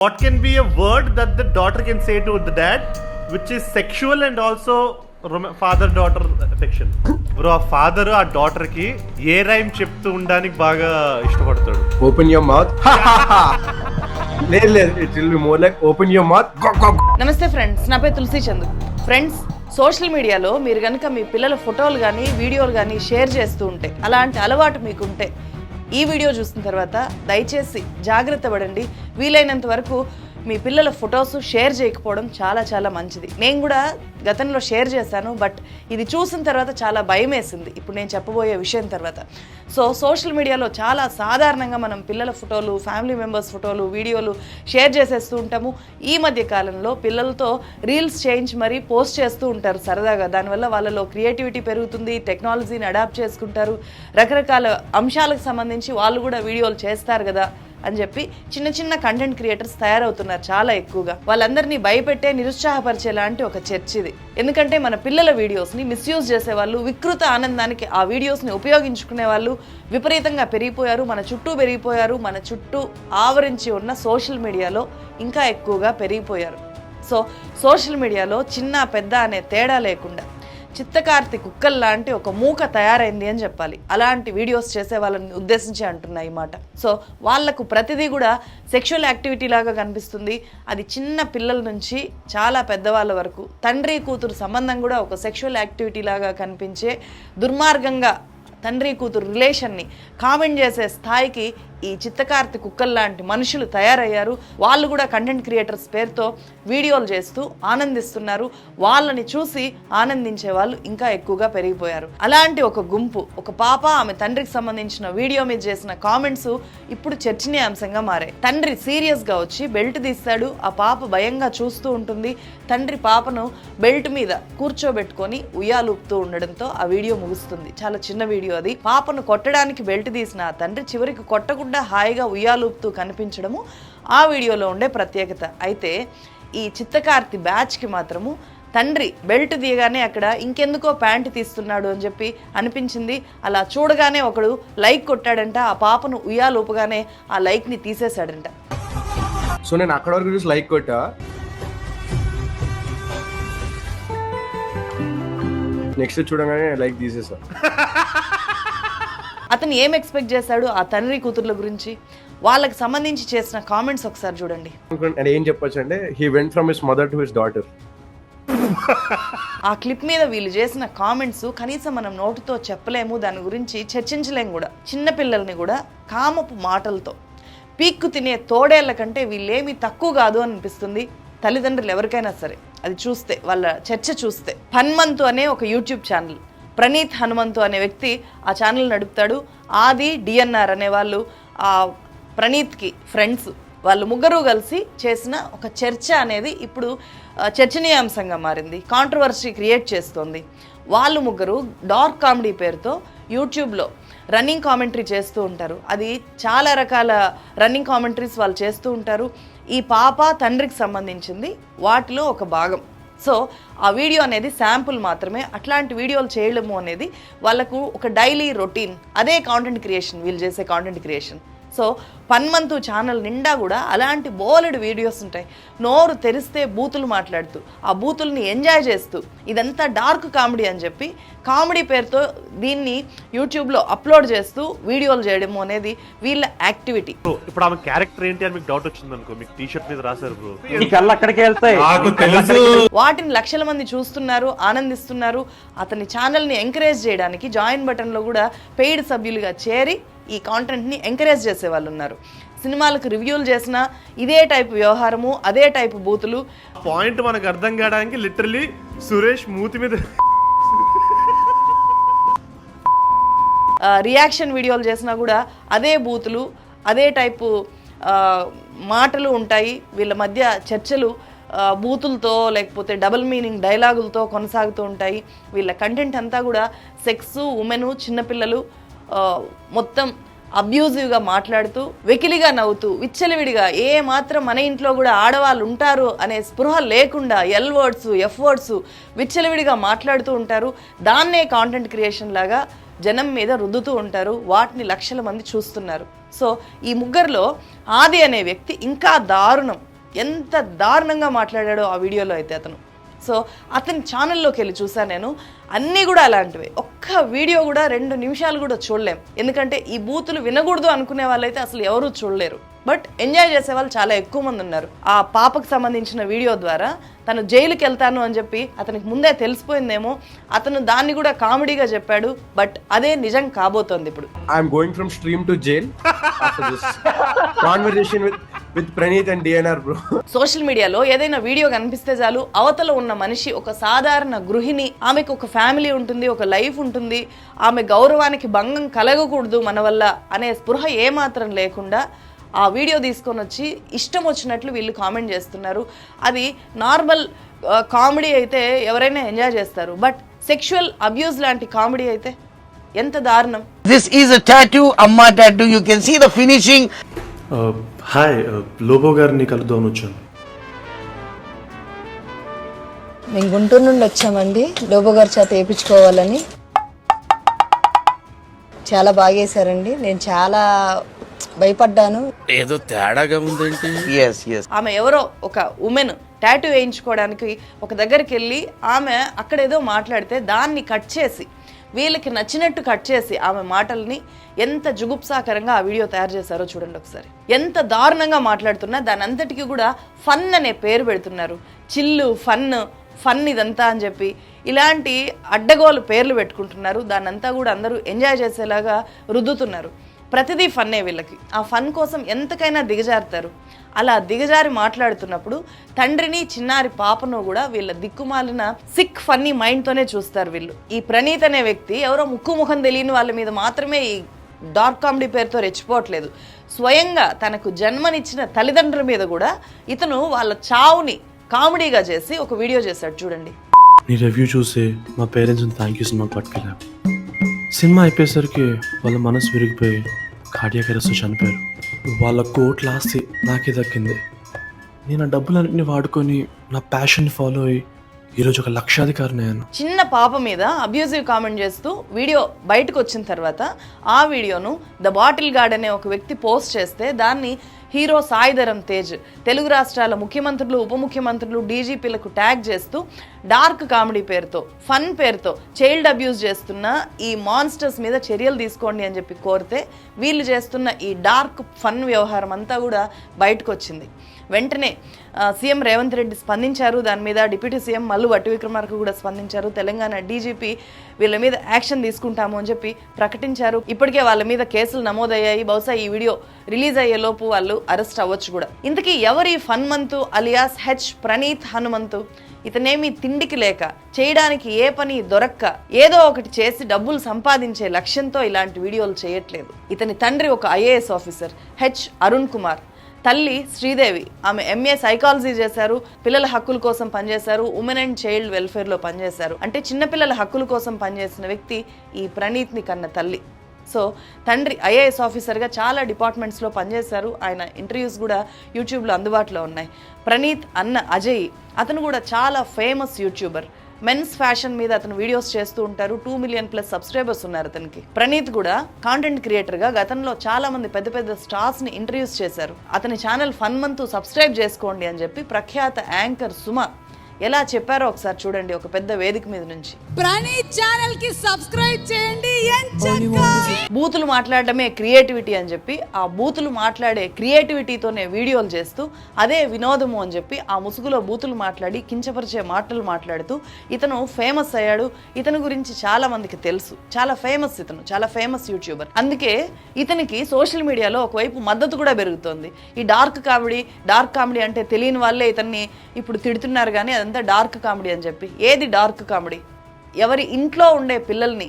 What can be a word that the daughter can say to the dad which is sexual and also father-daughter affection? Bro, ఆ father ఆ daughter కి a rhyme చెప్తూ ఉండడానికి బాగా ఇష్టపడతాడు? Open your mouth. లేదు it will be more like open your mouth. నమస్తే friends, నా పేరు తులసి చందు. ఫ్రెండ్స్, సోషల్ మీడియాలో మీరు కనుక మీ పిల్లల ఫోటోలు కానీ వీడియోలు కానీ షేర్ చేస్తూ ఉంటే, అలాంటి అలవాటు మీకుంటే ఈ వీడియో చూసిన తర్వాత దయచేసి జాగ్రత్త పడండి. వీలైనంత వరకు మీ పిల్లల ఫొటోస్ షేర్ చేయకపోవడం చాలా చాలా మంచిది. నేను కూడా గతంలో షేర్ చేశాను, బట్ ఇది చూసిన తర్వాత చాలా భయం వేసింది ఇప్పుడు నేను చెప్పబోయే విషయం తర్వాత. సోషల్ మీడియాలో చాలా సాధారణంగా మనం పిల్లల ఫోటోలు, ఫ్యామిలీ మెంబర్స్ ఫోటోలు, వీడియోలు షేర్ చేసేస్తూ ఉంటాము. ఈ మధ్య కాలంలో పిల్లలతో రీల్స్ చేయించి మరీ పోస్ట్ చేస్తూ ఉంటారు సరదాగా. దానివల్ల వాళ్ళలో క్రియేటివిటీ పెరుగుతుంది, టెక్నాలజీని అడాప్ట్ చేసుకుంటారు, రకరకాల అంశాలకు సంబంధించి వాళ్ళు కూడా వీడియోలు చేస్తారు కదా అని చెప్పి చిన్న చిన్న కంటెంట్ క్రియేటర్స్ తయారవుతున్నారు చాలా ఎక్కువగా. వాళ్ళందరినీ భయపెట్టే, నిరుత్సాహపరిచే లాంటి ఒక చర్చ ఇది. ఎందుకంటే మన పిల్లల వీడియోస్ని మిస్యూజ్ చేసేవాళ్ళు, వికృత ఆనందానికి ఆ వీడియోస్ని ఉపయోగించుకునే వాళ్ళు విపరీతంగా పెరిగిపోయారు. మన చుట్టూ పెరిగిపోయారు. మన చుట్టూ ఆవరించి ఉన్న సోషల్ మీడియాలో ఇంకా ఎక్కువగా పెరిగిపోయారు. సోషల్ మీడియాలో చిన్న పెద్ద అనే తేడా లేకుండా చిత్తకార్తి కుక్కల్లాంటి ఒక మూక తయారైంది అని చెప్పాలి. అలాంటి వీడియోస్ చేసే వాళ్ళని ఉద్దేశించి అంటున్నా ఈ మాట. వాళ్లకు ప్రతిదీ కూడా సెక్షువల్ యాక్టివిటీ లాగా కనిపిస్తుంది. అది చిన్న పిల్లల నుంచి చాలా పెద్దవాళ్ళ వరకు తండ్రి కూతురు సంబంధం కూడా ఒక సెక్షువల్ యాక్టివిటీ లాగా కనిపించే, దుర్మార్గంగా తండ్రి కూతురు రిలేషన్ని కామెంట్ చేసే స్థాయికి ఈ చిత్తకార్తి కుక్కల్లాంటి మనుషులు తయారయ్యారు. వాళ్ళు కూడా కంటెంట్ క్రియేటర్స్ పేరుతో వీడియోలు చేస్తూ ఆనందిస్తున్నారు. వాళ్ళని చూసి ఆనందించే వాళ్ళు ఇంకా ఎక్కువగా పెరిగిపోయారు. అలాంటి ఒక గుంపు, ఒక పాప ఆమె తండ్రికి సంబంధించిన వీడియో మీద చేసిన కామెంట్స్ ఇప్పుడు చర్చనీయాంశంగా మారాయి. తండ్రి సీరియస్గా వచ్చి బెల్ట్ తీస్తాడు. ఆ పాప భయంగా చూస్తూ ఉంటుంది. తండ్రి పాపను బెల్ట్ మీద కూర్చోబెట్టుకొని ఉయ్యాలూపుతూ ఉండడంతో ఆ వీడియో ముగుస్తుంది. చాలా చిన్న వీడియో అది. పాపను కొట్టడానికి బెల్ట్ తీసిన ఆ తండ్రి చివరికి కొట్టకుండా హాయిగా ఉయ్యాలూపుతూ కనిపించడము ఆ వీడియోలో ఉండే ప్రత్యేకత. అయితే ఈ చిత్తకార్తి బ్యాచ్కి మాత్రము తండ్రి బెల్ట్ తీయగానే అక్కడ ఇంకెందుకో ప్యాంట్ తీస్తున్నాడు అని చెప్పి అనిపించింది. అలా చూడగానే ఒకడు లైక్ కొట్టాడంట. ఆ పాపను ఉయ్యాలూపగానే ఆ లైక్ని తీసేశాడంట. సో నేను అక్కడ వరకు చూసి లైక్ కొట్టా, నెక్స్ట్ చూడగానే లైక్ తీసేసా. అతను ఏం ఎక్స్పెక్ట్ చేశాడు ఆ తండ్రి కూతుర్ల గురించి? వాళ్ళకి సంబంధించి చేసిన కామెంట్స్ ఒకసారి చూడండి. ఏం చెప్పొచ్చు అంటే he went from his mother to his daughter. ఆ క్లిప్ మీద వీళ్ళు చేసిన కామెంట్స్ కనీసం మనం నోటితో చెప్పలేము, దాని గురించి చర్చించలేము కూడా. చిన్నపిల్లల్ని కూడా కామపు మాటలతో పీక్కు తినే తోడేళ్ల కంటే వీళ్ళేమీ తక్కువ కాదు అనిపిస్తుంది తల్లిదండ్రులు ఎవరికైనా సరే. అది చూస్తే, వాళ్ళ చర్చ చూస్తే. హనుమంతు అనే ఒక యూట్యూబ్ ఛానల్, ప్రణీత్ హనుమంతు అనే వ్యక్తి ఆ ఛానల్ నడుపుతాడు. ఆది, డిఎన్ఆర్ అనే వాళ్ళు ఆ ప్రణీత్కి ఫ్రెండ్స్. వాళ్ళు ముగ్గురు కలిసి చేసిన ఒక చర్చ అనేది ఇప్పుడు చర్చనీయాంశంగా మారింది, కాంట్రవర్సీ క్రియేట్ చేస్తోంది. వాళ్ళు ముగ్గురు డార్క్ కామెడీ పేరుతో యూట్యూబ్లో రన్నింగ్ కామెంటరీ చేస్తూ ఉంటారు. అది చాలా రకాల రన్నింగ్ కామెంటరీస్ వాళ్ళు చేస్తూ ఉంటారు. ఈ పాప తండ్రికి సంబంధించింది వాటిలో ఒక భాగం. ఆ వీడియో అనేది శాంపుల్ మాత్రమే. అట్లాంటి వీడియోలు చేయడము అనేది వాళ్ళకు ఒక డైలీ రొటీన్. అదే కాంటెంట్ క్రియేషన్, వీళ్ళు చేసే కాంటెంట్ క్రియేషన్. హనుమంతు ఛానల్ నిండా కూడా అలాంటి బోలెడు వీడియోస్ ఉంటాయి. నోరు తెరిస్తే బూతులు మాట్లాడుతూ, ఆ బూతుల్ని ఎంజాయ్ చేస్తూ, ఇదంతా డార్క్ కామెడీ అని చెప్పి కామెడీ పేరుతో దీన్ని యూట్యూబ్లో అప్లోడ్ చేస్తూ వీడియోలు చేయడము అనేది వీళ్ళ యాక్టివిటీ. ఇప్పుడు ఆమె క్యారెక్టర్ ఏంటి అని మీకు డౌట్ వచ్చింది అనుకో, మీకు టీషర్ట్ మీద రాశారు బ్రో, వాటిని లక్షల మంది చూస్తున్నారు, ఆనందిస్తున్నారు. అతని ఛానల్ని ఎంకరేజ్ చేయడానికి జాయిన్ బటన్లో కూడా పెయిడ్ సభ్యులుగా చేరి ఈ కాంటెంట్ని ఎంకరేజ్ చేసే వాళ్ళు ఉన్నారు. సినిమాలకు రివ్యూలు చేసినా ఇదే టైపు వ్యవహారము, అదే టైపు బూతులు. పాయింట్ మనకు అర్థం కావడానికి లిటరలీ సురేష్ మూతి మీద రియాక్షన్ వీడియోలు చేసినా కూడా అదే బూతులు, అదే టైపు మాటలు ఉంటాయి. వీళ్ళ మధ్య చర్చలు బూతులతో లేకపోతే డబుల్ మీనింగ్ డైలాగులతో కొనసాగుతూ ఉంటాయి. వీళ్ళ కంటెంట్ అంతా కూడా సెక్స్, ఉమెను, చిన్నపిల్లలు, మొత్తం అబ్యూజివ్గా మాట్లాడుతూ, వెకిలిగా నవ్వుతూ, విచ్చలవిడిగా ఏ మాత్రం మన ఇంట్లో కూడా ఆడవాళ్ళు ఉంటారు అనే స్పృహ లేకుండా ఎల్ వర్డ్స్, ఎఫ్ వర్డ్స్ విచ్చలవిడిగా మాట్లాడుతూ ఉంటారు. దాన్నే కాంటెంట్ క్రియేషన్ లాగా జనం మీద రుద్దుతూ ఉంటారు. వాటిని లక్షల మంది చూస్తున్నారు. ఈ ముగ్గురులో ఆది అనే వ్యక్తి ఇంకా దారుణం. ఎంత దారుణంగా మాట్లాడాడో ఆ వీడియోలో అయితే అతను. సో అతని ఛానల్లోకి వెళ్ళి చూసాను నేను, అన్నీ కూడా అలాంటివి. ఒక్క వీడియో కూడా 2 నిమిషాలు కూడా చూడలేం, ఎందుకంటే ఈ బూతులు వినకూడదు అనుకునే వాళ్ళైతే అసలు ఎవరూ చూడలేరు. బట్ ఎంజాయ్ చేసే వాళ్ళు చాలా ఎక్కువ మంది ఉన్నారు. ఆ పాపకు సంబంధించిన వీడియో ద్వారా తను జైలుకి వెళ్తాను అని చెప్పి అతనికి ముందే తెలిసిపోయిందేమో, అతను దాన్ని కూడా కామెడీగా చెప్పాడు. బట్ అదే నిజం కాబోతోంది ఇప్పుడు. I'm going from stream to jail after this conversation with Praneeth and DNR bro. Social మీడియాలో ఏదైనా వీడియో కనిపిస్తే చాలు, అవతల ఉన్న మనిషి ఒక సాధారణ గృహిణి, ఆమెకు ఒక ఫ్యామిలీ ఉంటుంది, ఒక లైఫ్ ఉంటుంది, ఆమె గౌరవానికి భంగం కలగకూడదు మన వల్ల అనే స్పృహ ఏమాత్రం లేకుండా ఆ వీడియో తీసుకొని వచ్చి ఇష్టం వచ్చినట్లు వీళ్ళు కామెంట్ చేస్తున్నారు. అది నార్మల్ కామెడీ అయితే ఎవరైనా ఎంజాయ్ చేస్తారు, బట్ సెక్షువల్ అబ్యూస్ లాంటి కామెడీ అయితే ఎంత దారుణం. This is a tattoo, Amma tattoo. You can see the finishing. Hi Lobo గారిని కలుద్దామని వచ్చాను. మేము గుంటూరు నుండి వచ్చామండి లోబో గారి చేత వేయించుకోవాలని. చాలా బాగా వేశారండి, నేను చాలా భయపడ్డాను. ఏదో తేడాగా ఉందేంటి? Yes, yes. ఆమె ఎవరో ఒక ఉమెన్ టాటూ వేయించుకోవడానికి ఒక దగ్గరికి వెళ్ళి ఆమె అక్కడేదో మాట్లాడితే దాన్ని కట్ చేసి వీళ్ళకి నచ్చినట్టు కట్ చేసి ఆమె మాటల్ని ఎంత జుగుప్సాకరంగా ఆ వీడియో తయారు చేశారో చూడండి ఒకసారి. ఎంత దారుణంగా మాట్లాడుతున్నా దాని అంతటికీ కూడా ఫన్ అనే పేరు పెడుతున్నారు. చిల్లు, ఫన్ ఇదంతా అని చెప్పి ఇలాంటి అడ్డగోలు పేర్లు పెట్టుకుంటున్నారు. దాన్నంతా కూడా అందరూ ఎంజాయ్ చేసేలాగా రుద్దుతున్నారు. ప్రతిదీ ఫన్నే వీళ్ళకి. ఆ ఫన్ కోసం ఎంతకైనా దిగజారుతారు. అలా దిగజారి మాట్లాడుతున్నప్పుడు తండ్రిని చిన్నారి పాపను కూడా వీళ్ళ దిక్కుమాలిన సిక్ ఫన్నీ మైండ్తోనే చూస్తారు వీళ్ళు. ఈ ప్రణీత్ అనే వ్యక్తి ఎవరో ముక్కు ముఖం తెలియని వాళ్ళ మీద మాత్రమే ఈ డార్క్ కామెడీ పేరుతో రెచ్చిపోవట్లేదు. స్వయంగా తనకు జన్మనిచ్చిన తల్లిదండ్రుల మీద కూడా ఇతను వాళ్ళ చావుని కామెడీగా చేసి ఒక వీడియో చేశాడు చూడండి. నీ రివ్యూ చూసి మా పేరెంట్స్ని థ్యాంక్ యూ సినిమాకి పట్టుకెళ్ళాం. సినిమా అయిపోయేసరికి వాళ్ళ మనసు విరిగిపోయి కార్డియాక్ అరెస్ట్తో చనిపోయారు. వాళ్ళ కోట్ల ఆస్తి నాకే దక్కింది. నేను ఆ డబ్బులన్నింటినీ వాడుకొని నా ప్యాషన్ ఫాలో అయ్యి ఈరోజు ఒక లక్షాధికారిని అయ్యాను. చిన్న పాప మీద అబ్యూజివ్ కామెంట్ చేస్తూ వీడియో బయటకు వచ్చిన తర్వాత ఆ వీడియోను ద బాటిల్ గార్డ్ అనే ఒక వ్యక్తి పోస్ట్ చేస్తే దాన్ని హీరో సాయిధరం తేజ్, తెలుగు రాష్ట్రాల ముఖ్యమంత్రులు, ఉప ముఖ్యమంత్రులు, డీజీపీలకు ట్యాగ్ చేస్తూ డార్క్ కామెడీ పేరుతో, ఫన్ పేరుతో చైల్డ్ అబ్యూస్ చేస్తున్న ఈ మాన్స్టర్స్ మీద చర్యలు తీసుకోండి అని చెప్పి కోరితే వీళ్ళు చేస్తున్న ఈ డార్క్ ఫన్ వ్యవహారం అంతా కూడా బయటకు వచ్చింది. వెంటనే సీఎం రేవంత్ రెడ్డి స్పందించారు. దాని మీద డిప్యూటీ సీఎం మల్లు భట్టి విక్రమార్క కూడా స్పందించారు. తెలంగాణ డీజీపీ వీళ్ళ మీద యాక్షన్ తీసుకుంటాము అని చెప్పి ప్రకటించారు. ఇప్పటికే వాళ్ళ మీద కేసులు నమోదయ్యాయి. బహుశా ఈ వీడియో రిలీజ్ అయ్యే లోపు వాళ్ళు అరెస్ట్ అవ్వచ్చు కూడా. ఇంతకీ ఎవరి ఫన్మంతు అలియాస్ హెచ్ ప్రణీత్ హనుమంతు? ఇతనేమి తిండికి లేక, చేయడానికి ఏ పని దొరక్క, ఏదో ఒకటి చేసి డబ్బులు సంపాదించే లక్ష్యంతో ఇలాంటి వీడియోలు చేయట్లేదు. ఇతని తండ్రి ఒక IAS officer H Arun Kumar, తల్లి శ్రీదేవి, ఆమె ఎంఏ సైకాలజీ చేశారు, పిల్లల హక్కుల కోసం పనిచేశారు, ఉమెన్ అండ్ చైల్డ్ వెల్ఫేర్లో పనిచేశారు. అంటే చిన్నపిల్లల హక్కుల కోసం పనిచేసిన వ్యక్తి ఈ ప్రణీత్ని కన్న తల్లి. సో తండ్రి ఐఏఎస్ ఆఫీసర్గా చాలా డిపార్ట్మెంట్స్లో పనిచేశారు. ఆయన ఇంటర్వ్యూస్ కూడా యూట్యూబ్లో అందుబాటులో ఉన్నాయి. ప్రణీత్ అన్న అజయ్, అతను కూడా చాలా ఫేమస్ యూట్యూబర్. మెన్స్ ఫ్యాషన్ మీద అతను వీడియోస్ చేస్తూ ఉంటారు. 2 మిలియన్+ సబ్స్క్రైబర్స్ ఉన్నారు అతనికి. ప్రణీత్ కూడా కాంటెంట్ క్రియేటర్గా గతంలో చాలా మంది పెద్ద పెద్ద స్టార్స్ని ఇంటర్వ్యూస్ చేశారు. అతని ఛానల్ ఫన్మంతు సబ్స్క్రైబ్ చేసుకోండి అని చెప్పి ప్రఖ్యాత యాంకర్ సుమ ఎలా చెప్పారో ఒకసారి చూడండి ఒక పెద్ద వేదిక మీద నుంచి. ప్రణీత్ ఛానల్ కి సబ్స్క్రైబ్ చేయండి. బూతులు మాట్లాడడమే క్రియేటివిటీ అని చెప్పి ఆ బూతులు మాట్లాడే క్రియేటివిటీతోనే వీడియోలు చేస్తూ అదే వినోదము అని చెప్పి ఆ ముసుగులో బూతులు మాట్లాడి కించపరిచే మాటలు మాట్లాడుతూ ఇతను ఫేమస్ అయ్యాడు. ఇతని గురించి చాలా మందికి తెలుసు. చాలా ఫేమస్, ఇతను చాలా ఫేమస్ యూట్యూబర్. అందుకే ఇతనికి సోషల్ మీడియాలో ఒకవైపు మద్దతు కూడా పెరుగుతోంది. ఈ డార్క్ కామెడీ అంటే తెలియని వాళ్ళే ఇతన్ని ఇప్పుడు తిడుతున్నారు. కానీ అదంతా డార్క్ కామెడీ అని చెప్పి. ఏది డార్క్ కామెడీ? ఎవరి ఇంట్లో ఉండే పిల్లల్ని,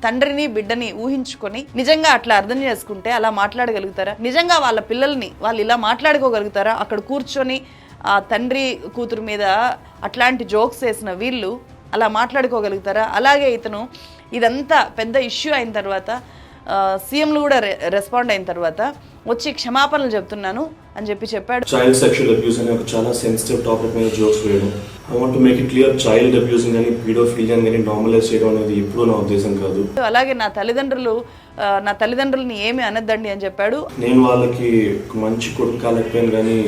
తండ్రిని బిడ్డని ఊహించుకొని నిజంగా అట్లా అర్థం చేసుకుంటే అలా మాట్లాడగలుగుతారా? నిజంగా వాళ్ళ పిల్లల్ని వాళ్ళు ఇలా మాట్లాడుకోగలుగుతారా? అక్కడ కూర్చొని ఆ తండ్రి కూతురు మీద అట్లాంటి జోక్స్ వేసిన వీళ్ళు అలా మాట్లాడుకోగలుగుతారా? అలాగే ఇతను ఇదంతా పెద్ద ఇష్యూ అయిన తర్వాత సీఎంలు కూడా రెస్పాండ్ అయిన తర్వాత వచ్చి క్షమాపణలు చెప్తున్నాను అని చెప్పాడు. చైల్డ్ సెక్షువల్ అబ్యూస్ అనే ఒక చాలా సెన్సిటివ్ టాపిక్ మీద జోక్స్ వేయడం, I want to make it clear, child abusing కానీ పీడోఫిలియా కానీ నార్మలైజ్ చేయడం అనేది ఎప్పుడూ నా ఉద్దేశం కాదు. అలాగే నా తల్లిదండ్రులని ఏమి అనద్దండి అని చెప్పాడు. నేను వాళ్ళకి మంచి కొడుకు కాలేకపోయాను కానీ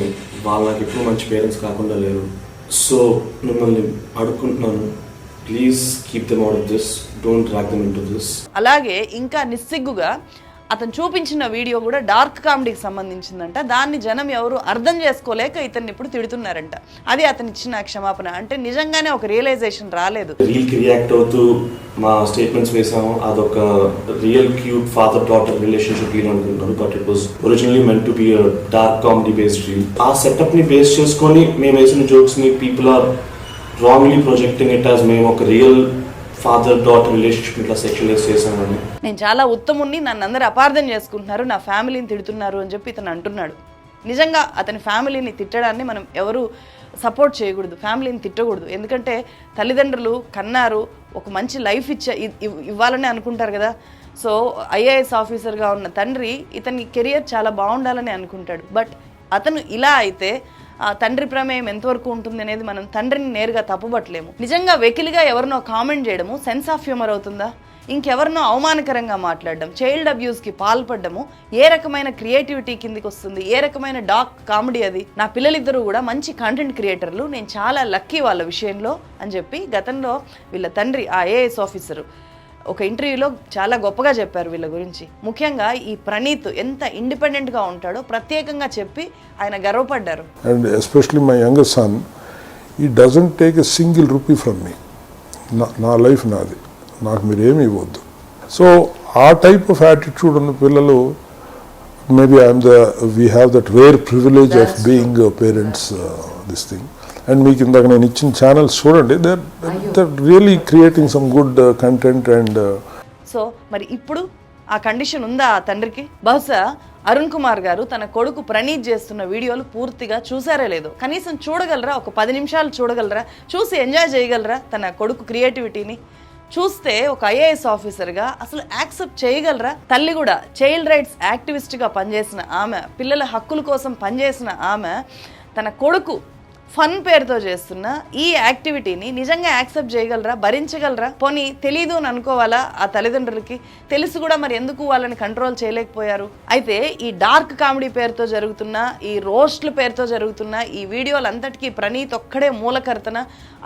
వాళ్ళకి ఎప్పుడు మంచి పేరెంట్స్ కాకుండా లేరు. సో మిమ్మల్ని అడుగుకుంటున్నాను, please keep them out of this, don't drag them into this. అలాగే ఇంకా నిస్సిగ్గుగా అతను చూపించిన వీడియో కూడా డార్క్ కామెడీకి సంబంధించిందంట. దాన్ని జనం ఎవరు అర్థం చేసుకోలేక ఇతన్ని ఇప్పుడు తిడుతున్నారంట. అది అతను ఇచ్చిన క్షమాపణ. అంటే నిజంగానే ఒక రియలైజేషన్ రాలేదు. రీల్కి రియాక్ట్ అవుతూ మా స్టేట్మెంట్స్ వేసాము, అదొక real cute father daughter relationship reel అనుకుంటున్నారు, but it was originally meant to be a dark comedy based reel. ఆ సెటప్ ని బేస్ చేసుకొని మేము వేసిన జోక్స్ ని people are wrongly projecting it as మేము ఒక రియల్ ఫాదర్ డాటర్ రిలేషన్షిప్ ఇట్లా సెక్షువలైజ్ చేశామని. నేను చాలా ఉత్తముణ్ణి, నన్ను అందరూ అపార్థం చేసుకుంటున్నారు, నా ఫ్యామిలీని తిడుతున్నారు అని చెప్పి ఇతను అంటున్నాడు. నిజంగా అతని ఫ్యామిలీని తిట్టడాన్ని మనం ఎవరు సపోర్ట్ చేయకూడదు, ఫ్యామిలీని తిట్టకూడదు. ఎందుకంటే తల్లిదండ్రులు కన్నారు, ఒక మంచి లైఫ్ ఇవ్వాలని అనుకుంటారు కదా. సో ఐఏఎస్ ఆఫీసర్గా ఉన్న తండ్రి ఇతని కెరియర్ చాలా బాగుండాలని అనుకుంటాడు. బట్ అతను ఇలా అయితే ఆ తండ్రి ప్రమేయం ఎంతవరకు ఉంటుంది అనేది మనం తండ్రిని నేరుగా తప్పుబట్టలేము. నిజంగా వెకిలిగా ఎవరినో కామెంట్ చేయడము సెన్స్ ఆఫ్ హ్యూమర్ అవుతుందా? ఇంకెవరినో అవమానకరంగా మాట్లాడడం, చైల్డ్ అబ్యూస్కి పాల్పడ్డము ఏ రకమైన క్రియేటివిటీ కిందికి వస్తుంది? ఏ రకమైన డార్క్ కామెడీ అది? నా పిల్లలిద్దరూ కూడా మంచి కంటెంట్ క్రియేటర్లు, నేను చాలా లక్కీ వాళ్ళ విషయంలో అని చెప్పి గతంలో వీళ్ళ తండ్రి ఆ ఐఏఎస్ ఆఫీసరు ఒక ఇంటర్వ్యూలో చాలా గొప్పగా చెప్పారు వీళ్ళ గురించి. ముఖ్యంగా ఈ ప్రణీత్ ఎంత ఇండిపెండెంట్గా ఉంటాడో ప్రత్యేకంగా చెప్పి ఆయన గర్వపడ్డారు. And especially my younger son, he doesn't take a single rupee from me. నా లైఫ్ నాది, నాకు మీరు ఏమి ఇవ్వద్దు. సో ఆ టైప్ ఆఫ్ యాటిట్యూడ్ ఉన్న పిల్లలు, maybe we have that rare privilege of being parents this thing. And మీకు ఇందాక నేను ఇచ్చిన ఛానల్స్ చూడండి, they're really creating some good content and so మరి ఇప్పుడు ఆ కండిషన్ ఉందా ఆ తండ్రికి? బహుశా అరుణ్ కుమార్ గారు తన కొడుకు ప్రణీత్ చేస్తున్న వీడియోలు పూర్తిగా చూసారే లేదో, కనీసం చూడగలరా? ఒక 10 నిమిషాలు చూడగలరా? చూసి ఎంజాయ్ చేయగలరా తన కొడుకు క్రియేటివిటీని? చూస్తే ఒక ఐఏఎస్ ఆఫీసర్గా అసలు యాక్సెప్ట్ చేయగలరా? తల్లి కూడా చైల్డ్ రైట్స్ యాక్టివిస్ట్గా పనిచేసిన ఆమె, పిల్లల హక్కుల కోసం పనిచేసిన ఆమె, తన కొడుకు ఫన్ పేరుతో చేస్తున్న ఈ యాక్టివిటీని నిజంగా యాక్సెప్ట్ చేయగలరా? భరించగలరా? పోనీ తెలీదు అని అనుకోవాలా ఆ తల్లిదండ్రులకి? తెలుసు కూడా మరి ఎందుకు వాళ్ళని కంట్రోల్ చేయలేకపోయారు? అయితే ఈ డార్క్ కామెడీ పేరుతో జరుగుతున్న, ఈ రోస్ట్ల పేరుతో జరుగుతున్న ఈ వీడియోలంతటికీ ప్రణీత్ ఒక్కడే మూలకర్తన,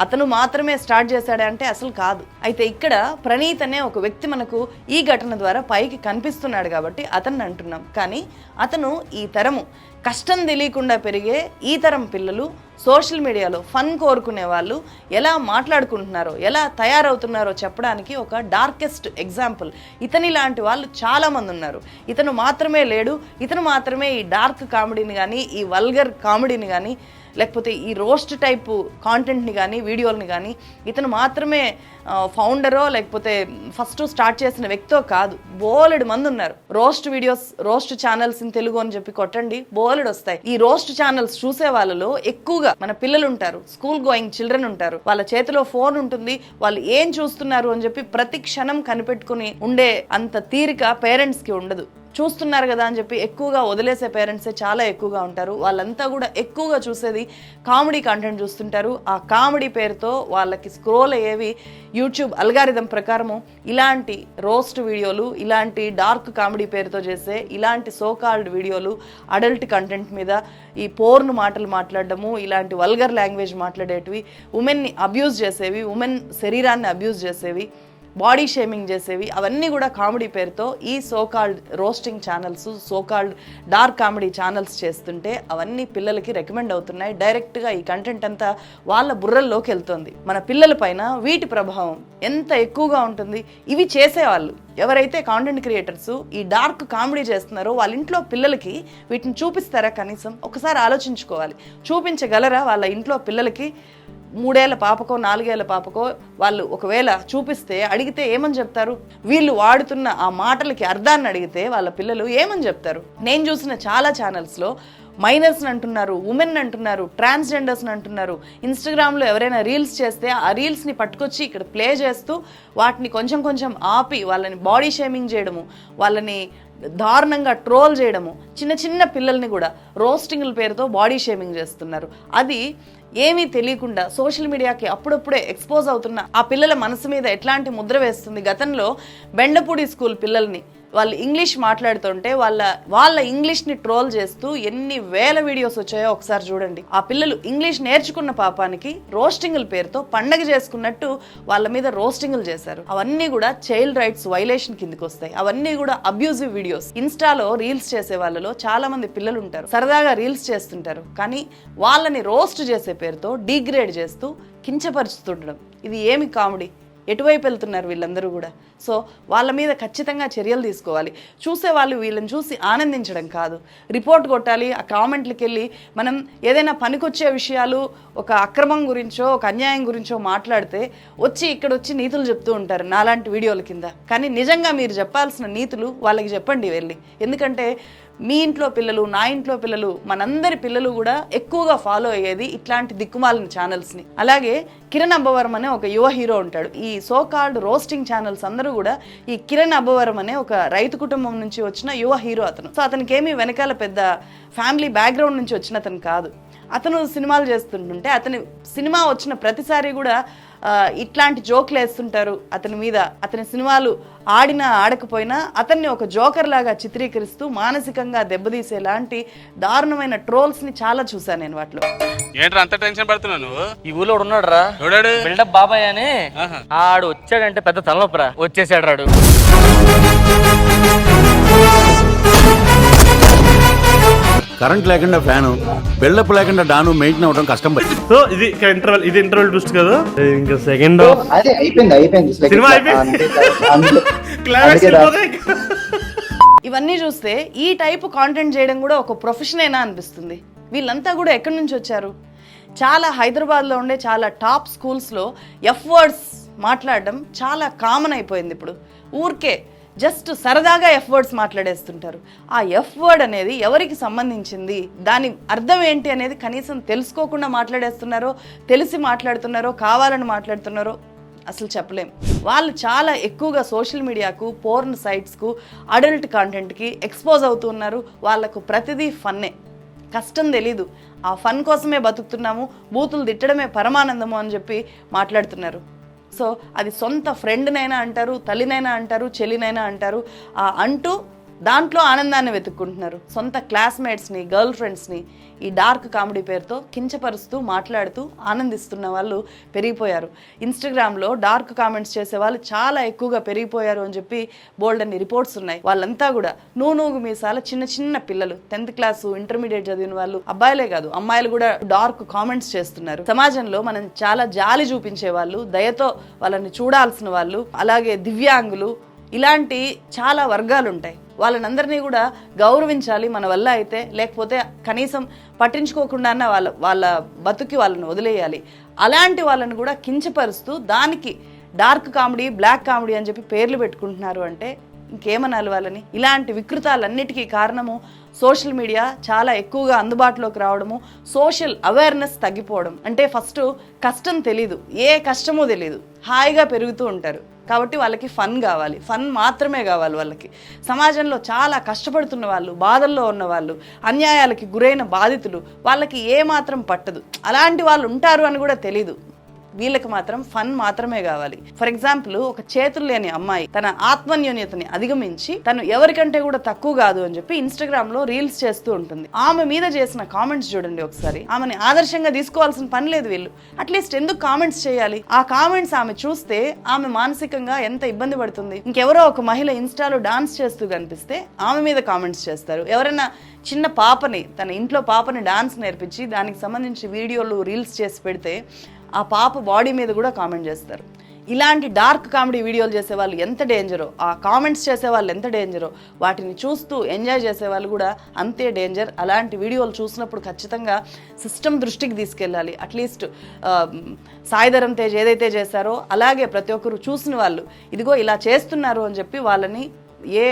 అతను మాత్రమే స్టార్ట్ చేశాడే అంటే అసలు కాదు. అయితే ఇక్కడ ప్రణీత్ అనే ఒక వ్యక్తి మనకు ఈ ఘటన ద్వారా పైకి కనిపిస్తున్నాడు కాబట్టి అతన్ని అంటున్నాం. కానీ అతను ఈ తరము కష్టం తెలియకుండా పెరిగే ఈ తరం పిల్లలు సోషల్ మీడియాలో ఫన్ కోరుకునే వాళ్ళు ఎలా మాట్లాడుకుంటున్నారో, ఎలా తయారవుతున్నారో చెప్పడానికి ఒక డార్కెస్ట్ ఎగ్జాంపుల్. ఇతని లాంటి వాళ్ళు చాలామంది ఉన్నారు. ఇతను మాత్రమే లేడు. ఇతను మాత్రమే ఈ డార్క్ కామెడీని కానీ, ఈ వల్గర్ కామెడీని కానీ, లేకపోతే ఈ రోస్ట్ టైపు కాంటెంట్ని కానీ, వీడియోలని కానీ ఇతను మాత్రమే ఫౌండరో లేకపోతే ఫస్ట్ స్టార్ట్ చేసిన వ్యక్తో కాదు. బోలెడు మంది ఉన్నారు. Roast videos, roast channels in Telugu అని చెప్పి కొట్టండి, బోలెడు వస్తాయి. ఈ రోస్ట్ ఛానల్స్ చూసే వాళ్ళలో ఎక్కువగా మన పిల్లలు ఉంటారు, స్కూల్ గోయింగ్ చిల్డ్రన్ ఉంటారు. వాళ్ళ చేతిలో ఫోన్ ఉంటుంది. వాళ్ళు ఏం చూస్తున్నారు అని చెప్పి ప్రతి క్షణం కనిపెట్టుకుని ఉండే అంత తీరిక పేరెంట్స్కి ఉండదు. చూస్తున్నారు కదా అని చెప్పి ఎక్కువగా వదిలేసే పేరెంట్సే చాలా ఎక్కువగా ఉంటారు. వాళ్ళంతా కూడా ఎక్కువగా చూసేది కామెడీ కంటెంట్ చూస్తుంటారు. ఆ కామెడీ పేరుతో వాళ్ళకి స్క్రోల్ అయ్యేవి యూట్యూబ్ అల్గారిథం ప్రకారము ఇలాంటి రోస్ట్ వీడియోలు, ఇలాంటి డార్క్ కామెడీ పేరుతో చేసే ఇలాంటి సోకాల్డ్ వీడియోలు, అడల్ట్ కంటెంట్ మీద ఈ పోర్న్ మాటలు మాట్లాడడము, ఇలాంటి వల్గర్ లాంగ్వేజ్ మాట్లాడేటివి, ఉమెన్ని అబ్యూజ్ చేసేవి, ఉమెన్ శరీరాన్ని అబ్యూజ్ చేసేవి, బాడీ షేమింగ్ చేసేవి, అవన్నీ కూడా కామెడీ పేరుతో ఈ so called roasting channels, so called dark comedy channels చేస్తుంటే అవన్నీ పిల్లలకి రికమెండ్ అవుతున్నాయి. డైరెక్ట్గా ఈ కంటెంట్ అంతా వాళ్ళ బుర్రల్లోకి వెళ్తుంది. మన పిల్లల పైన వీటి ప్రభావం ఎంత ఎక్కువగా ఉంటుంది. ఇవి చేసేవాళ్ళు ఎవరైతే కాంటెంట్ క్రియేటర్స్ ఈ డార్క్ కామెడీ చేస్తున్నారో వాళ్ళ ఇంట్లో పిల్లలకి వీటిని చూపిస్తారా? కనీసం ఒకసారి ఆలోచించుకోవాలి. చూపించగలరా వాళ్ళ ఇంట్లో పిల్లలకి? 3 ఏళ్ల పాపకో 4 ఏళ్ల పాపకో వాళ్ళు ఒకవేళ చూపిస్తే అడిగితే ఏమని చెప్తారు? వీళ్ళు వాడుతున్న ఆ మాటలకి అర్థాన్ని అడిగితే వాళ్ళ పిల్లలు ఏమని చెప్తారు? నేను చూసిన చాలా ఛానల్స్లో మైనర్స్ని అంటున్నారు, ఉమెన్ అంటున్నారు, ట్రాన్స్జెండర్స్ని అంటున్నారు. ఇన్స్టాగ్రామ్లో ఎవరైనా రీల్స్ చేస్తే ఆ రీల్స్ని పట్టుకొచ్చి ఇక్కడ ప్లే చేస్తూ వాటిని కొంచెం కొంచెం ఆపి వాళ్ళని బాడీ షేమింగ్ చేయడము, వాళ్ళని దారుణంగా ట్రోల్ చేయడము, చిన్న చిన్న పిల్లల్ని కూడా రోస్టింగ్ల పేరుతో బాడీ షేమింగ్ చేస్తున్నారు. అది ఏమీ తెలియకుండా సోషల్ మీడియాకి అప్పుడప్పుడే ఎక్స్పోజ్ అవుతున్న ఆ పిల్లల మనసు మీద ఎట్లాంటి ముద్ర వేస్తుంది. గతంలో బెండపూడి స్కూల్ పిల్లల్ని వాళ్ళు ఇంగ్లీష్ మాట్లాడుతుంటే వాళ్ళ ఇంగ్లీష్ని ట్రోల్ చేస్తూ ఎన్ని వేల వీడియోస్ వచ్చాయో ఒకసారి చూడండి. ఆ పిల్లలు ఇంగ్లీష్ నేర్చుకున్న పాపానికి రోస్టింగ్ల పేరుతో పండగ చేసుకున్నట్టు వాళ్ళ మీద రోస్టింగ్లు చేశారు. అవన్నీ కూడా చైల్డ్ రైట్స్ వైలేషన్ కిందకి వస్తాయి. అవన్నీ కూడా అబ్యూజివ్ వీడియోస్. ఇన్స్టాలో రీల్స్ చేసే వాళ్ళలో చాలా మంది పిల్లలు ఉంటారు, సరదాగా రీల్స్ చేస్తుంటారు, కానీ వాళ్ళని రోస్ట్ చేసే పేరుతో డిగ్రేడ్ చేస్తూ కించపరుస్తుండడం. ఇది ఏమి కామెడీ? ఎటువైపు వెళ్తున్నారు వీళ్ళందరూ కూడా? సో వాళ్ళ మీద ఖచ్చితంగా చర్యలు తీసుకోవాలి. చూసేవాళ్ళు వీళ్ళని చూసి ఆనందించడం కాదు, రిపోర్ట్ కొట్టాలి. ఆ కామెంట్లకి వెళ్ళి మనం ఏదైనా పనికొచ్చే విషయాలు, ఒక అక్రమం గురించో ఒక అన్యాయం గురించో మాట్లాడితే ఇక్కడ వచ్చి నీతులు చెప్తూ ఉంటారు నాలాంటి వీడియోల కింద. కానీ నిజంగా మీరు చెప్పాల్సిన నీతులు వాళ్ళకి చెప్పండి వెళ్ళి. ఎందుకంటే మీ ఇంట్లో పిల్లలు, నా ఇంట్లో పిల్లలు, మనందరి పిల్లలు కూడా ఎక్కువగా ఫాలో అయ్యేది ఇట్లాంటి దిక్కుమాలిన ఛానల్స్ని. అలాగే కిరణ్ అబ్బవరం అనే ఒక యువ హీరో ఉంటాడు. ఈ సో కాల్డ్ రోస్టింగ్ ఛానల్స్ అందరూ కూడా ఈ కిరణ్ అబ్బవరం అనే ఒక రైతు కుటుంబం నుంచి వచ్చిన యువ హీరో అతను. సో అతనికి ఏమీ వెనకాల పెద్ద ఫ్యామిలీ బ్యాక్గ్రౌండ్ నుంచి వచ్చిన అతను కాదు. అతను సినిమాలు చేస్తుంటుంటే అతని సినిమా వచ్చిన ప్రతిసారి కూడా ఇట్లాంటి జోక్లు వేస్తుంటారు అతని మీద. అతని సినిమాలు ఆడినా ఆడకపోయినా అతన్ని ఒక జోకర్ లాగా చిత్రీకరిస్తూ మానసికంగా దెబ్బతీసేలాంటి దారుణమైన ట్రోల్స్ ని చాలా చూసాను నేను వాటిలో. ఏంట్రా అంత టెన్షన్ పడుతున్నావు నువ్వు? ఈ ఊళ్ళో ఉన్నాడు రా, బిల్డప్ బాబాయ్ అని. ఆడు వచ్చాడంటే పెద్ద తలనొప్పరా. వచ్చేసాడు రాడు. కరెంట్ లేకుండా ఫ్యాను, బిల్డప్ లేకుండా డాను మెయింటైన్ అవ్వడం కష్టం. సో ఇది ఇంటర్వెల్ ట్విస్ట్ కదా. ఇంకా సెకండ్ అదే అయిపోయింది సినిమా అయిపోయింది. ఇవన్నీ చూస్తే ఈ టైప్ కాంటెంట్ చేయడం కూడా ఒక ప్రొఫెషన్ అయినా అనిపిస్తుంది. వీళ్ళంతా కూడా ఎక్కడి నుంచి వచ్చారు? చాలా హైదరాబాద్లో ఉండే చాలా టాప్ స్కూల్స్లో ఎఫ్ వర్డ్స్ మాట్లాడడం చాలా కామన్ అయిపోయింది ఇప్పుడు. ఊరికే జస్ట్ సరదాగా ఎఫ్ వర్డ్స్ మాట్లాడేస్తుంటారు. ఆ ఎఫ్ వర్డ్ అనేది ఎవరికి సంబంధించింది, దాని అర్థం ఏంటి అనేది కనీసం తెలుసుకోకుండా మాట్లాడేస్తున్నారో, తెలిసి మాట్లాడుతున్నారో, కావాలని మాట్లాడుతున్నారో అసలు చెప్పలేం. వాళ్ళు చాలా ఎక్కువగా సోషల్ మీడియాకు, పోర్న్ సైట్స్కు, అడల్ట్ కంటెంట్కి ఎక్స్పోజ్ అవుతున్నారు. వాళ్ళకు ప్రతిదీ ఫన్నే, కష్టం తెలీదు. ఆ ఫన్ కోసమే బతుకుతున్నాము, బూతులు తిట్టడమే పరమానందము అని చెప్పి మాట్లాడుతున్నారు. సో అది సొంత ఫ్రెండ్నైనా అంటారు, తల్లినైనా అంటారు, చెల్లినైనా అంటారు. అంటూ దాంట్లో ఆనందాన్ని వెతుక్కుంటున్నారు. సొంత క్లాస్మేట్స్ని, గర్ల్ ఫ్రెండ్స్ని ఈ డార్క్ కామెడీ పేరుతో కించపరుస్తూ మాట్లాడుతూ ఆనందిస్తున్న వాళ్ళు పెరిగిపోయారు. ఇన్స్టాగ్రామ్లో డార్క్ కామెంట్స్ చేసే వాళ్ళు చాలా ఎక్కువగా పెరిగిపోయారు అని చెప్పి బోల్డ్ అన్ని రిపోర్ట్స్ ఉన్నాయి. వాళ్ళంతా కూడా నూనూగు మీసాల చిన్న చిన్న పిల్లలు, 10th క్లాసు, ఇంటర్మీడియట్ చదివిన వాళ్ళు, అబ్బాయిలే కాదు అమ్మాయిలు కూడా డార్క్ కామెంట్స్ చేస్తున్నారు. సమాజంలో మనం చాలా జాలి చూపించే వాళ్ళు, దయతో వాళ్ళని చూడాల్సిన వాళ్ళు, అలాగే దివ్యాంగులు, ఇలాంటి చాలా వర్గాలు ఉంటాయి. వాళ్ళనందరినీ కూడా గౌరవించాలి మన వల్ల అయితే, లేకపోతే కనీసం పట్టించుకోకుండా వాళ్ళ బతుకి వాళ్ళని వదిలేయాలి. అలాంటి వాళ్ళని కూడా కించపరుస్తూ దానికి డార్క్ కామెడీ, బ్లాక్ కామెడీ అని చెప్పి పేర్లు పెట్టుకుంటున్నారు అంటే ఇంకేమనాలి వాళ్ళని? ఇలాంటి వికృతాలన్నిటికీ కారణము సోషల్ మీడియా చాలా ఎక్కువగా అందుబాటులోకి రావడము, సోషల్ అవేర్నెస్ తగ్గిపోవడం. అంటే ఫస్ట్ కష్టం తెలీదు, ఏ కష్టమో తెలీదు, హాయిగా పెరుగుతూ ఉంటారు. కాబట్టి వాళ్ళకి ఫన్ కావాలి, ఫన్ మాత్రమే కావాలి వాళ్ళకి. సమాజంలో చాలా కష్టపడుతున్న వాళ్ళు, బాధల్లో ఉన్న వాళ్ళు, అన్యాయాలకి గురైన బాధితులు, వాళ్ళకి ఏ మాత్రం పట్టదు. అలాంటి వాళ్ళు ఉంటారు అని కూడా తెలీదు. వీళ్ళకి మాత్రం ఫన్ మాత్రమే కావాలి. ఫర్ ఎగ్జాంపుల్, ఒక చేతులు లేని అమ్మాయి తన ఆత్మన్యూన్యతని అధిగమించి తను ఎవరికంటే కూడా తక్కువ కాదు అని చెప్పి ఇన్స్టాగ్రామ్ లో రీల్స్ చేస్తూ ఉంటుంది. ఆమె మీద చేసిన కామెంట్స్ చూడండి ఒకసారి. ఆమెని ఆదర్శంగా తీసుకోవాల్సిన పని లేదు వీళ్ళు. అట్లీస్ట్ ఎందుకు కామెంట్స్ చేయాలి? ఆ కామెంట్స్ ఆమె చూస్తే ఆమె మానసికంగా ఎంత ఇబ్బంది పడుతుంది. ఇంకెవరో ఒక మహిళ ఇన్స్టాలో డాన్స్ చేస్తూ కనిపిస్తే ఆమె మీద కామెంట్స్ చేస్తారు. ఎవరైనా చిన్న పాపని, తన ఇంట్లో పాపని డాన్స్ నేర్పించి దానికి సంబంధించి వీడియోలు, రీల్స్ చేసి పెడితే ఆ పాప బాడీ మీద కూడా కామెంట్ చేస్తారు. ఇలాంటి డార్క్ కామెడీ వీడియోలు చేసే వాళ్ళు ఎంత డేంజరో, ఆ కామెంట్స్ చేసే వాళ్ళు ఎంత డేంజరో, వాటిని చూస్తూ ఎంజాయ్ చేసే వాళ్ళు కూడా అంతే డేంజర్. అలాంటి వీడియోలు చూసినప్పుడు ఖచ్చితంగా సిస్టమ్ దృష్టికి తీసుకెళ్ళాలి. అట్లీస్ట్ సాయిధరం తేజ్ ఏదైతే చేశారో అలాగే ప్రతి ఒక్కరు చూసిన వాళ్ళు ఇదిగో ఇలా చేస్తున్నారు అని చెప్పి వాళ్ళని ఏ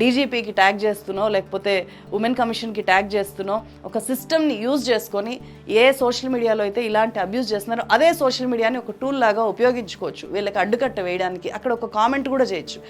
డీజీపీకి ట్యాగ్ చేస్తునో లేకపోతే ఉమెన్ కమిషన్కి ట్యాగ్ చేస్తునో ఒక సిస్టమ్ని యూజ్ చేసుకొని ఏ సోషల్ మీడియాలో అయితే ఇలాంటి అబ్యూస్ చేస్తున్నారో అదే సోషల్ మీడియాని ఒక టూల్ లాగా ఉపయోగించుకోవచ్చు. వీళ్ళకి అడ్డుకట్ట వేయడానికి అక్కడ ఒక కామెంట్ కూడా చేయొచ్చు,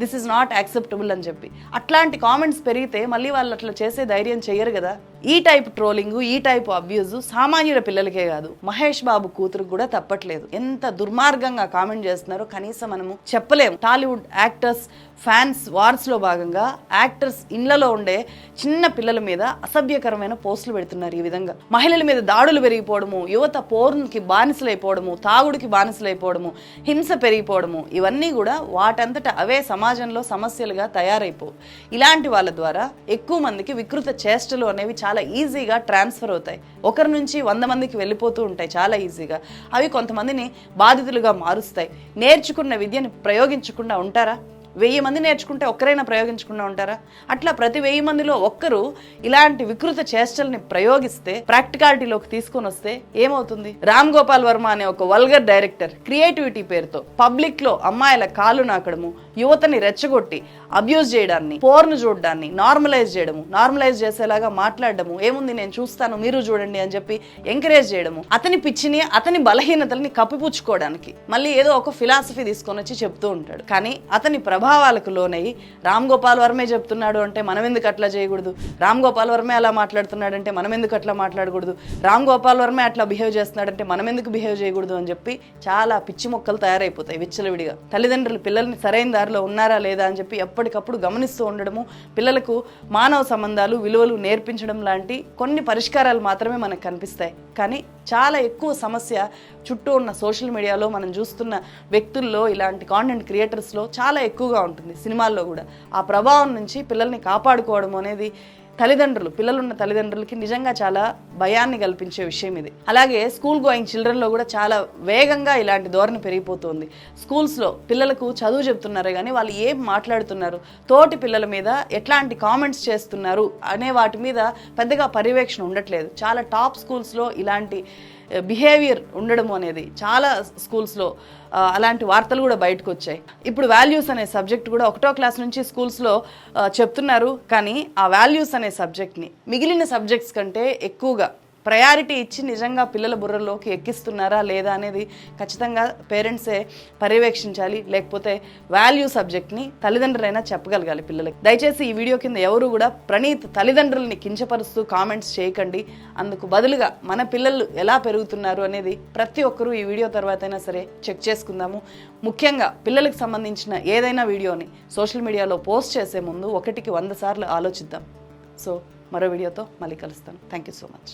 దిస్ ఈజ్ నాట్ యాక్సెప్టబుల్ అని చెప్పి. అట్లాంటి కామెంట్స్ పెరిగితే మళ్ళీ వాళ్ళు అట్లా చేసే ధైర్యం చెయ్యరు కదా. ఈ టైప్ ట్రోలింగ్, ఈ టైప్ అబ్యూజ్ సామాన్యుల పిల్లలకే కాదు, మహేష్ బాబు కూతురు కూడా తప్పట్లేదు. ఎంత దుర్మార్గంగా కామెంట్ చేస్తున్నారో కనీసం మనము చెప్పలేము. టాలీవుడ్ యాక్టర్స్ ఫ్యాన్స్ వార్స్లో భాగంగా యాక్టర్స్ ఇళ్లలో ఉండే చిన్న పిల్లల మీద అసభ్యకరమైన పోస్టులు పెడుతున్నారు. ఈ విధంగా మహిళల మీద దాడులు పెరిగిపోవడము, యువత పోర్న్కి బానిసలైపోవడము, తాగుడికి బానిసలైపోవడము, హింస పెరిగిపోవడము, ఇవన్నీ కూడా వాటంతట అవే సమాజంలో సమస్యలుగా తయారైపోవు. ఇలాంటి వాళ్ళ ద్వారా ఎక్కువ మందికి వికృత చేష్టలు అనేవి చాలా ఈజీగా ట్రాన్స్ఫర్ అవుతాయి. ఒకరి నుంచి 100 మందికి వెళ్ళిపోతూ ఉంటాయి చాలా ఈజీగా. అవి కొంతమందిని బాధితులుగా మారుస్తాయి. నేర్చుకున్న విద్యను ప్రయోగించకుండా ఉంటారా? 1000 మంది నేర్చుకుంటే ఒక్కరైనా ప్రయోగించకుండా ఉంటారా? అట్లా ప్రతి 1000 మందిలో ఒక్కరు ఇలాంటి వికృత చేష్టల్ని ప్రయోగిస్తే, ప్రాక్టికాలిటీలోకి తీసుకొని వస్తే ఏమవుతుంది? రామ్ గోపాల్ వర్మ అనే ఒక వల్గర్ డైరెక్టర్ క్రియేటివిటీ పేరుతో పబ్లిక్ లో అమ్మాయిల కాళ్ళు నాకడము, యువతని రెచ్చగొట్టి అబ్యూజ్ చేయడాన్ని, పోర్ను చూడడాన్ని నార్మలైజ్ చేయడము, నార్మలైజ్ చేసేలాగా మాట్లాడడము, ఏముంది నేను చూస్తాను మీరు చూడండి అని చెప్పి ఎంకరేజ్ చేయడము, అతని పిచ్చిని, అతని బలహీనతల్ని కప్పిపుచ్చుకోవడానికి మళ్ళీ ఏదో ఒక ఫిలాసఫీ తీసుకొని వచ్చి చెప్తూ ఉంటాడు. కానీ అతని ప్రభావాలకు లోనయ్యి రామ్ గోపాల్ వర్మే చెప్తున్నాడు అంటే మనం ఎందుకు అట్లా చేయకూడదు, రామ్ గోపాల్ వర్మే అలా మాట్లాడుతున్నాడంటే మనం ఎందుకు అట్లా మాట్లాడకూడదు, రామ్ గోపాల్ వర్మే అట్లా బిహేవ్ చేస్తున్నాడంటే మనం ఎందుకు బిహేవ్ చేయకూడదు అని చెప్పి చాలా పిచ్చి మొక్కలు తయారైపోతాయి విచ్చలవిడిగా. తల్లిదండ్రులు పిల్లల్ని సరైన దారిలో ఉన్నారా లేదా అని చెప్పి ఎప్పటికప్పుడు గమనిస్తూ ఉండడము, పిల్లలకు మానవ సంబంధాలు, విలువలు నేర్పించడం లాంటి కొన్ని పరిష్కారాలు మాత్రమే మనకు కనిపిస్తాయి. కానీ చాలా ఎక్కువ సమస్య చుట్టూ ఉన్న సోషల్ మీడియాలో మనం చూస్తున్న వ్యక్తుల్లో, ఇలాంటి కాంటెంట్ క్రియేటర్స్లో చాలా ఎక్కువగా ఉంటుంది, సినిమాల్లో కూడా. ఆ ప్రభావం నుంచి పిల్లల్ని కాపాడుకోవడం అనేది పిల్లలున్న తల్లిదండ్రులకి నిజంగా చాలా భయాన్ని కల్పించే విషయం ఇది. అలాగే స్కూల్ గోయింగ్ చిల్డ్రన్లో కూడా చాలా వేగంగా ఇలాంటి ధోరణి పెరిగిపోతుంది. స్కూల్స్లో పిల్లలకు చదువు చెప్తున్నారే కానీ వాళ్ళు ఏం మాట్లాడుతున్నారు, తోటి పిల్లల మీద ఎట్లాంటి కామెంట్స్ చేస్తున్నారు అనే వాటి మీద పెద్దగా పర్యవేక్షణ ఉండట్లేదు. చాలా టాప్ స్కూల్స్లో ఇలాంటి బిహేవియర్ ఉండడం అనేది చాలా స్కూల్స్లో అలాంటి వార్తలు కూడా బయటకు వచ్చాయి. ఇప్పుడు వాల్యూస్ అనే సబ్జెక్ట్ కూడా 1వ క్లాస్ నుంచి స్కూల్స్లో చెప్తున్నారు. కానీ ఆ వాల్యూస్ అనే సబ్జెక్ట్ని మిగిలిన సబ్జెక్ట్స్ కంటే ఎక్కువగా ప్రయారిటీ ఇచ్చి నిజంగా పిల్లల బుర్రల్లోకి ఎక్కిస్తున్నారా లేదా అనేది ఖచ్చితంగా పేరెంట్సే పర్యవేక్షించాలి. లేకపోతే వాల్యూ సబ్జెక్ట్ని తల్లిదండ్రులైనా చెప్పగలగాలి పిల్లలకి. దయచేసి ఈ వీడియో కింద ఎవరు కూడా ప్రణీత్ తల్లిదండ్రులని కించపరుస్తూ కామెంట్స్ చేయకండి. అందుకు బదులుగా మన పిల్లలు ఎలా పెరుగుతున్నారు అనేది ప్రతి ఒక్కరూ ఈ వీడియో తర్వాత అయినా సరే చెక్ చేసుకుందాము. ముఖ్యంగా పిల్లలకు సంబంధించిన ఏదైనా వీడియోని సోషల్ మీడియాలో పోస్ట్ చేసే ముందు 1కి 100 సార్లు ఆలోచిద్దాం. సో మరో వీడియోతో మళ్ళీ కలుస్తాను. Thank you so much.